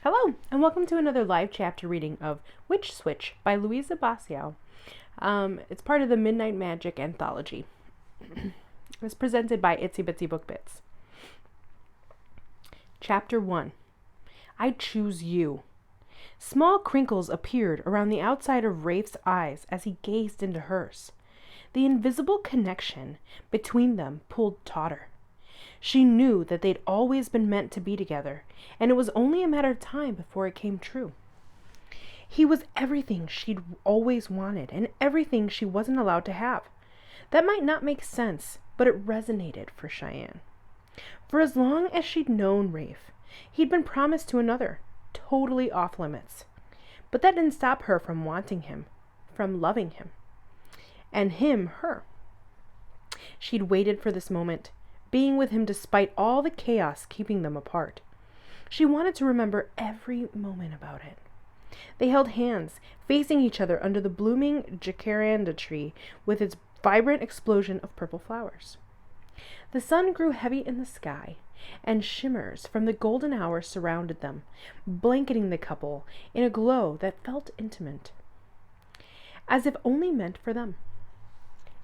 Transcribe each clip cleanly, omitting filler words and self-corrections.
Hello, and welcome to another live chapter reading of Witch Switch by Louisa Bacio. It's part of the Midnight Magic anthology. It's presented by Itsy Bitsy Book Bits. Chapter 1. I Choose You. Small crinkles appeared around the outside of Rafe's eyes as he gazed into hers. The invisible connection between them pulled tauter. She knew that they'd always been meant to be together, and it was only a matter of time before it came true. He was everything she'd always wanted, and everything she wasn't allowed to have. That might not make sense, but it resonated for Cheyenne. For as long as she'd known Rafe, he'd been promised to another, totally off limits. But that didn't stop her from wanting him, from loving him. And him, her. She'd waited for this moment, being with him despite all the chaos keeping them apart. She wanted to remember every moment about it. They held hands, facing each other under the blooming jacaranda tree with its vibrant explosion of purple flowers. The sun grew heavy in the sky, and shimmers from the golden hour surrounded them, blanketing the couple in a glow that felt intimate, as if only meant for them.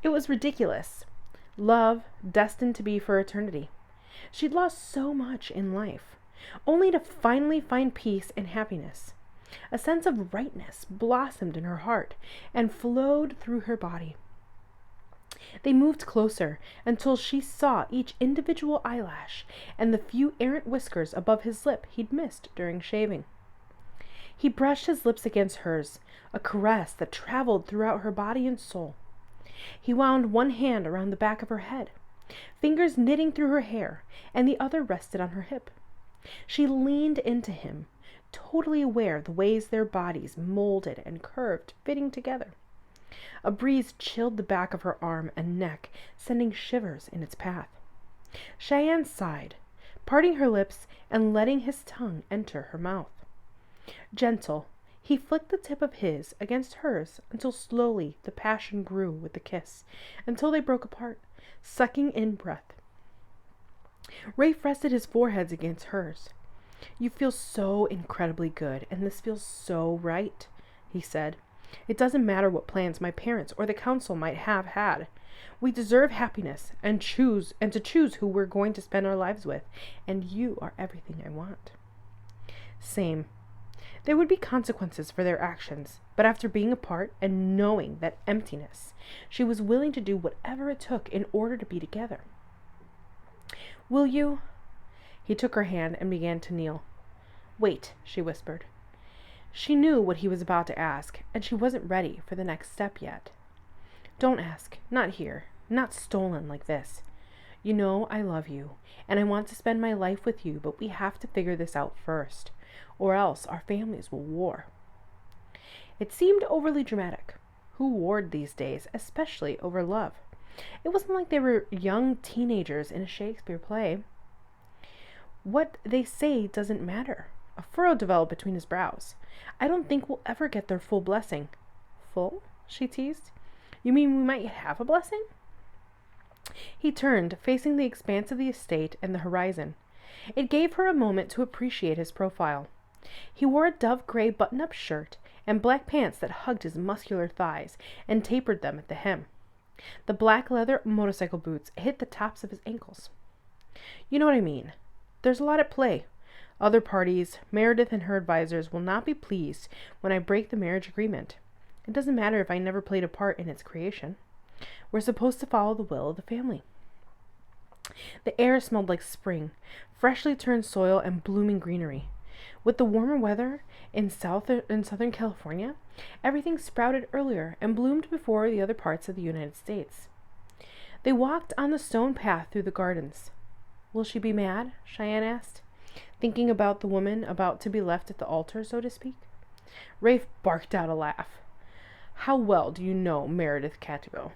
It was ridiculous. Love, destined to be for eternity. She'd lost so much in life, only to finally find peace and happiness. A sense of rightness blossomed in her heart and flowed through her body. They moved closer until she saw each individual eyelash and the few errant whiskers above his lip he'd missed during shaving. He brushed his lips against hers, a caress that traveled throughout her body and soul. He wound one hand around the back of her head, fingers knitting through her hair, and the other rested on her hip. She leaned into him, totally aware of the ways their bodies molded and curved, fitting together. A breeze chilled the back of her arm and neck, sending shivers in its path. Cheyenne sighed, parting her lips and letting his tongue enter her mouth. Gentle, he flicked the tip of his against hers until slowly the passion grew with the kiss, until they broke apart, sucking in breath. Rafe rested his forehead against hers. You feel so incredibly good, and this feels so right, he said. It doesn't matter what plans my parents or the council might have had. We deserve happiness and to choose who we're going to spend our lives with, and you are everything I want. Same. There would be consequences for their actions, but after being apart and knowing that emptiness, she was willing to do whatever it took in order to be together. Will you? He took her hand and began to kneel. Wait, she whispered. She knew what he was about to ask, and she wasn't ready for the next step yet. Don't ask, not here, not stolen like this. You know I love you, and I want to spend my life with you, but we have to figure this out first, or else our families will war. It seemed overly dramatic. Who warred these days, especially over love? It wasn't like they were young teenagers in a Shakespeare play. What they say doesn't matter. A furrow developed between his brows. I don't think we'll ever get their full blessing. Full? She teased. You mean we might have a blessing? He turned, facing the expanse of the estate and the horizon. It gave her a moment to appreciate his profile. He wore a dove gray button-up shirt and black pants that hugged his muscular thighs and tapered them at the hem. The black leather motorcycle boots hit the tops of his ankles. You know what I mean. There's a lot at play. Other parties, Meredith and her advisors, will not be pleased when I break the marriage agreement. It doesn't matter if I never played a part in its creation. We're supposed to follow the will of the family. The air smelled like spring, freshly turned soil and blooming greenery. With the warmer weather in Southern California, everything sprouted earlier and bloomed before the other parts of the United States. They walked on the stone path through the gardens. Will she be mad? Cheyenne asked, thinking about the woman about to be left at the altar, so to speak. Rafe barked out a laugh. How well do you know Meredith Cattibo?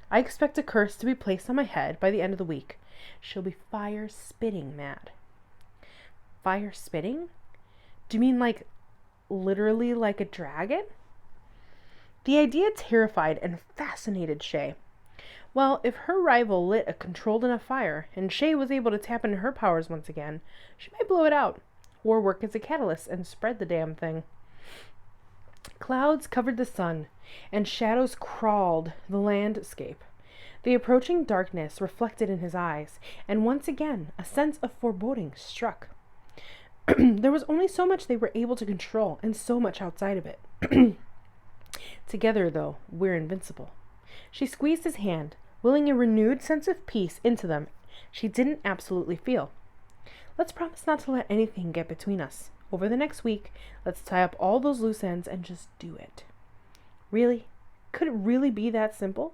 I expect a curse to be placed on my head by the end of the week. She'll be fire-spitting mad. Fire-spitting? Do you mean like literally like a dragon? The idea terrified and fascinated Shay. Well, if her rival lit a controlled enough fire, and Shay was able to tap into her powers once again, she might blow it out. or work as a catalyst and spread the damn thing. Clouds covered the sun, and shadows crawled the landscape. The approaching darkness reflected in his eyes, and once again a sense of foreboding struck. There was only so much they were able to control, and so much outside of it. Together, though, we're invincible. She squeezed his hand, willing a renewed sense of peace into them she didn't absolutely feel. Let's promise not to let anything get between us. Over the next week, let's tie up all those loose ends and just do it. Really? Could it really be that simple?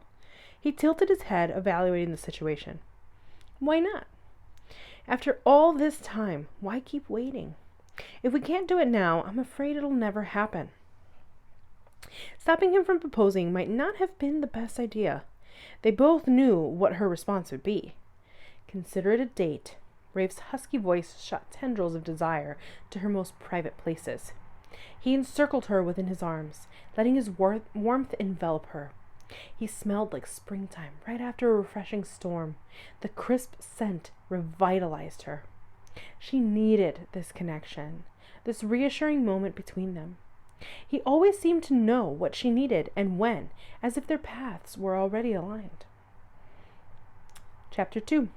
He tilted his head, evaluating the situation. Why not? After all this time, why keep waiting? If we can't do it now, I'm afraid it'll never happen. Stopping him from proposing might not have been the best idea. They both knew what her response would be. Consider it a date. Rafe's husky voice shot tendrils of desire to her most private places. He encircled her within his arms, letting his warmth envelop her. He smelled like springtime right after a refreshing storm. The crisp scent revitalized her. She needed this connection, this reassuring moment between them. He always seemed to know what she needed and when, as if their paths were already aligned. Chapter 2.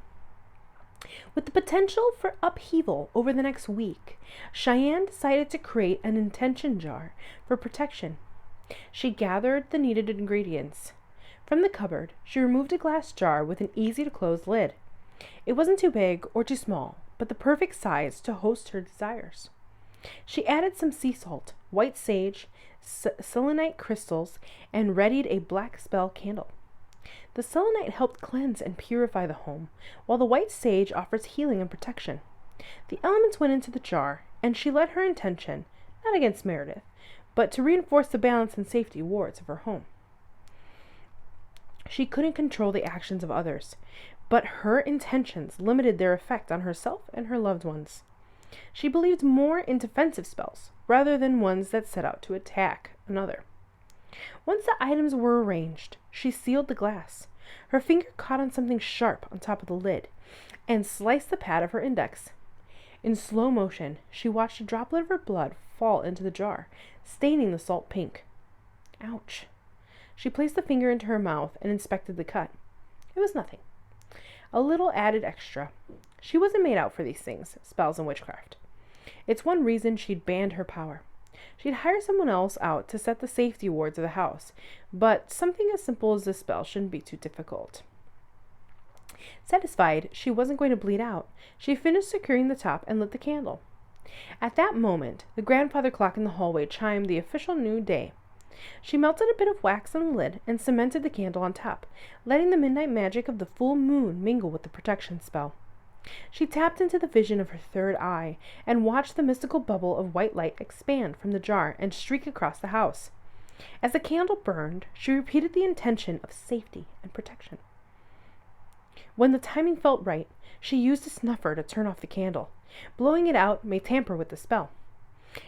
With the potential for upheaval over the next week, Cheyenne decided to create an intention jar for protection. She gathered the needed ingredients. From the cupboard, she removed a glass jar with an easy-to-close lid. It wasn't too big or too small, but the perfect size to host her desires. She added some sea salt, white sage, selenite crystals, and readied a black spell candle. The selenite helped cleanse and purify the home, while the white sage offers healing and protection. The elements went into the jar, and she led her intention, not against Meredith, but to reinforce the balance and safety wards of her home. She couldn't control the actions of others, but her intentions limited their effect on herself and her loved ones. She believed more in defensive spells, rather than ones that set out to attack another. Once the items were arranged, she sealed the glass. Her finger caught on something sharp on top of the lid, and sliced the pad of her index. In slow motion, she watched a droplet of her blood fall into the jar, staining the salt pink. Ouch. She placed the finger into her mouth and inspected the cut. It was nothing. A little added extra. She wasn't made out for these things, spells and witchcraft. It's one reason she'd banned her power. She'd hire someone else out to set the safety wards of the house, but something as simple as this spell shouldn't be too difficult. Satisfied she wasn't going to bleed out, she finished securing the top and lit the candle. At that moment, the grandfather clock in the hallway chimed the official new day. She melted a bit of wax on the lid and cemented the candle on top, letting the midnight magic of the full moon mingle with the protection spell. She tapped into the vision of her third eye and watched the mystical bubble of white light expand from the jar and streak across the house. As the candle burned, she repeated the intention of safety and protection. When the timing felt right, she used a snuffer to turn off the candle. Blowing it out may tamper with the spell,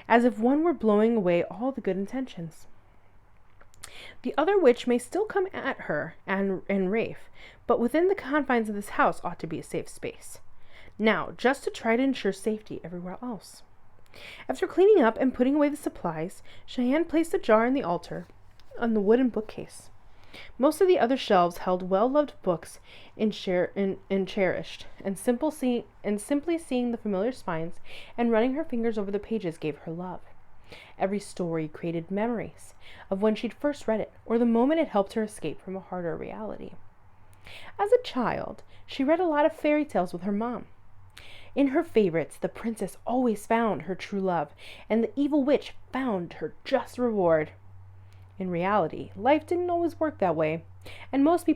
as if one were blowing away all the good intentions. The other witch may still come at her and Rafe, but within the confines of this house ought to be a safe space. Now, just to try to ensure safety everywhere else. After cleaning up and putting away the supplies, Cheyenne placed the jar in the altar on the wooden bookcase. Most of the other shelves held well-loved books and cherished, and simply seeing the familiar spines and running her fingers over the pages gave her love. Every story created memories of when she'd first read it, or the moment it helped her escape from a harder reality. As a child, she read a lot of fairy tales with her mom. In her favorites, the princess always found her true love, and the evil witch found her just reward. In reality, life didn't always work that way, and most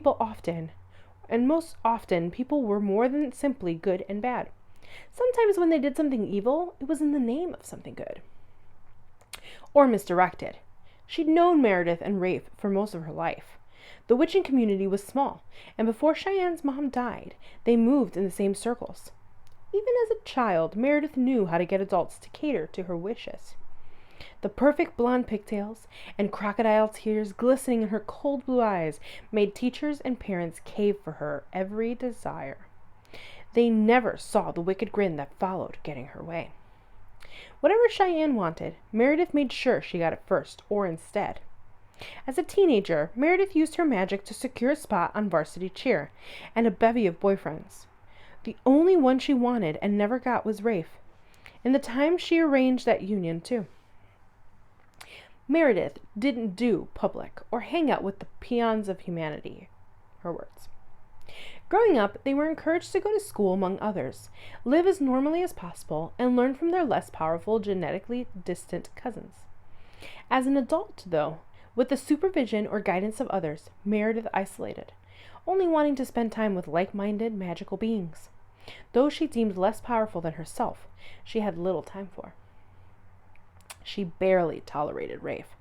often people were more than simply good and bad. Sometimes when they did something evil, it was in the name of something good. Or misdirected. She'd known Meredith and Rafe for most of her life. The witching community was small, and before Cheyenne's mom died, they moved in the same circles. Even as a child, Meredith knew how to get adults to cater to her wishes. The perfect blonde pigtails and crocodile tears glistening in her cold blue eyes made teachers and parents cave for her every desire. They never saw the wicked grin that followed getting her way. Whatever Cheyenne wanted, Meredith made sure she got it first, or instead. As a teenager, Meredith used her magic to secure a spot on varsity cheer and a bevy of boyfriends. The only one she wanted and never got was Rafe. In the time she arranged that union, too. Meredith didn't do public or hang out with the peons of humanity, her words. Growing up, they were encouraged to go to school among others, live as normally as possible, and learn from their less powerful, genetically distant cousins. As an adult, though, with the supervision or guidance of others, Meredith isolated, only wanting to spend time with like-minded, magical beings. Those she deemed less powerful than herself, she had little time for. She barely tolerated Rafe.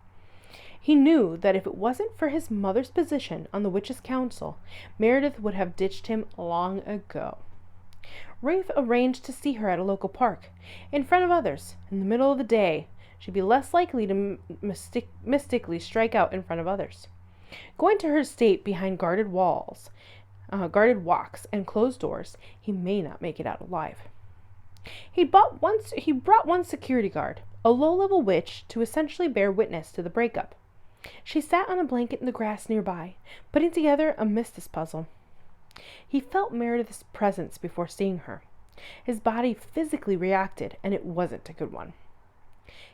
He knew that if it wasn't for his mother's position on the Witches' Council, Meredith would have ditched him long ago. Rafe arranged to see her at a local park, in front of others, in the middle of the day. She'd be less likely to mystically strike out in front of others. Going to her estate behind guarded walks, and closed doors, he may not make it out alive. He brought one security guard, a low-level witch, to essentially bear witness to the breakup. She sat on a blanket in the grass nearby, putting together a Mystis puzzle. He felt Meredith's presence before seeing her. His body physically reacted, and it wasn't a good one.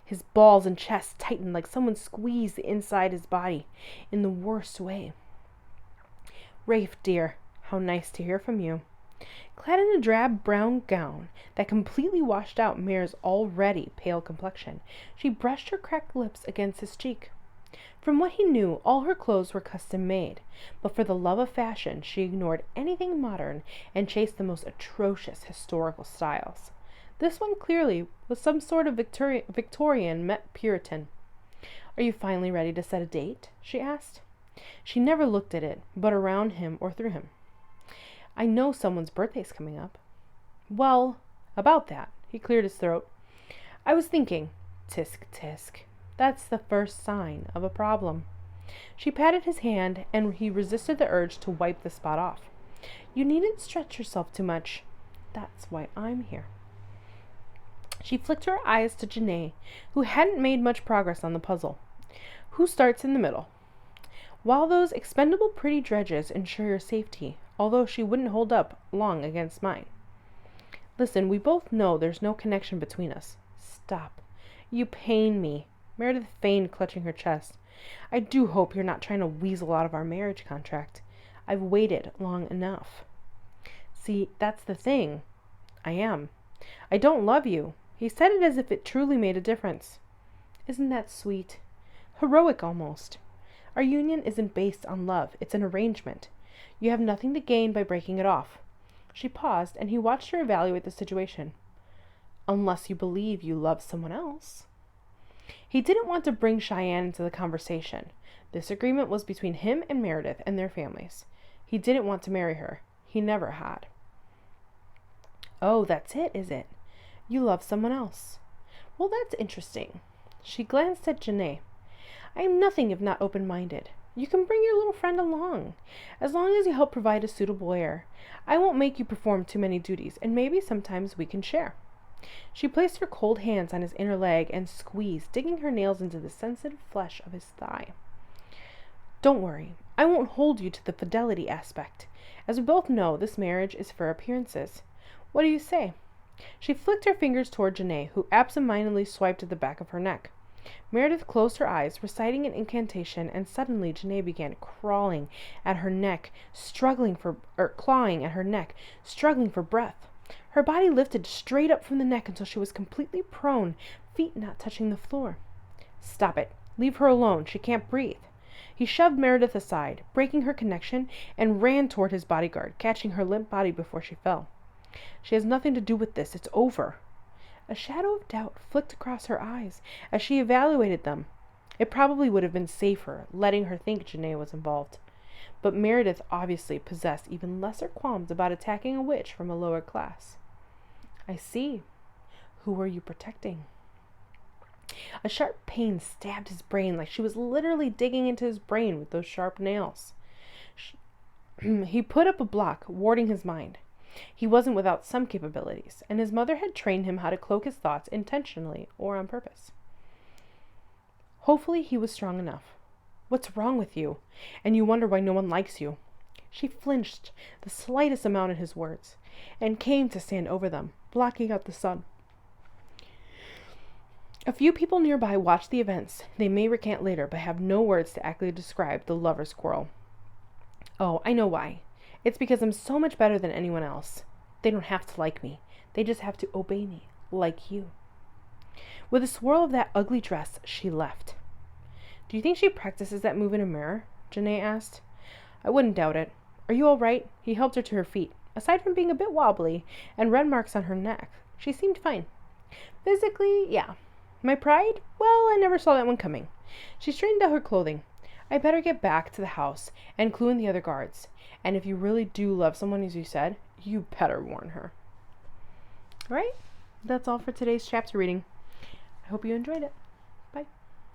His balls and chest tightened like someone squeezed the inside his body in the worst way. Rafe, dear, how nice to hear from you. Clad in a drab brown gown that completely washed out Mare's already pale complexion, she brushed her cracked lips against his cheek. From what he knew, all her clothes were custom-made, but for the love of fashion, she ignored anything modern and chased the most atrocious historical styles. This one clearly was some sort of Victorian met Puritan. "Are you finally ready to set a date?" she asked. She never looked at it, but around him or through him. "I know someone's birthday's coming up." "Well, about that." He cleared his throat. "I was thinking, tisk tisk. That's the first sign of a problem." She patted his hand, and he resisted the urge to wipe the spot off. "You needn't stretch yourself too much. That's why I'm here." She flicked her eyes to Janae, who hadn't made much progress on the puzzle. "Who starts in the middle?" "While those expendable pretty dredges ensure your safety, although she wouldn't hold up long against mine." "Listen, we both know there's no connection between us." "Stop. You pain me." Meredith feigned clutching her chest. "I do hope you're not trying to weasel out of our marriage contract. I've waited long enough." "See, that's the thing. I am. I don't love you." He said it as if it truly made a difference. "Isn't that sweet? Heroic, almost. Our union isn't based on love. It's an arrangement. You have nothing to gain by breaking it off." She paused, and he watched her evaluate the situation. "Unless you believe you love someone else." He didn't want to bring Cheyenne into the conversation. This agreement was between him and Meredith and their families. He didn't want to marry her. He never had. "Oh, that's it, is it? You love someone else. Well, that's interesting." She glanced at Janae. "I am nothing if not open-minded. You can bring your little friend along, as long as you help provide a suitable heir. I won't make you perform too many duties, and maybe sometimes we can share." She placed her cold hands on his inner leg and squeezed, digging her nails into the sensitive flesh of his thigh. "Don't worry. I won't hold you to the fidelity aspect. As we both know, this marriage is for appearances. What do you say?" She flicked her fingers toward Janae, who absent-mindedly swiped at the back of her neck. Meredith closed her eyes, reciting an incantation, and suddenly Janae began clawing at her neck, struggling for breath. Her body lifted straight up from the neck until she was completely prone, feet not touching the floor. "Stop it. Leave her alone. She can't breathe." He shoved Meredith aside, breaking her connection, and ran toward his bodyguard, catching her limp body before she fell. "She has nothing to do with this. It's over." A shadow of doubt flicked across her eyes as she evaluated them. It probably would have been safer letting her think Janae was involved. But Meredith obviously possessed even lesser qualms about attacking a witch from a lower class. "I see. Who are you protecting?" A sharp pain stabbed his brain like she was literally digging into his brain with those sharp nails. He put up a block, warding his mind. He wasn't without some capabilities, and his mother had trained him how to cloak his thoughts intentionally or on purpose. Hopefully he was strong enough. What's wrong with you? And you wonder why no one likes you. She flinched the slightest amount at his words, and came to stand over them, blocking out the sun. A few people nearby watched the events. They may recant later, but have no words to accurately describe the lovers' quarrel. Oh, I know why. It's because I'm so much better than anyone else. They don't have to like me. They just have to obey me, like you. With a swirl of that ugly dress, she left. Do you think she practices that move in a mirror? Janae asked. I wouldn't doubt it. Are you all right? He helped her to her feet. Aside from being a bit wobbly and red marks on her neck, she seemed fine. Physically, yeah. My pride? Well, I never saw that one coming. She straightened out her clothing. I better get back to the house and clue in the other guards. And if you really do love someone, as you said, you better warn her. All right? That's all for today's chapter reading. I hope you enjoyed it. Bye.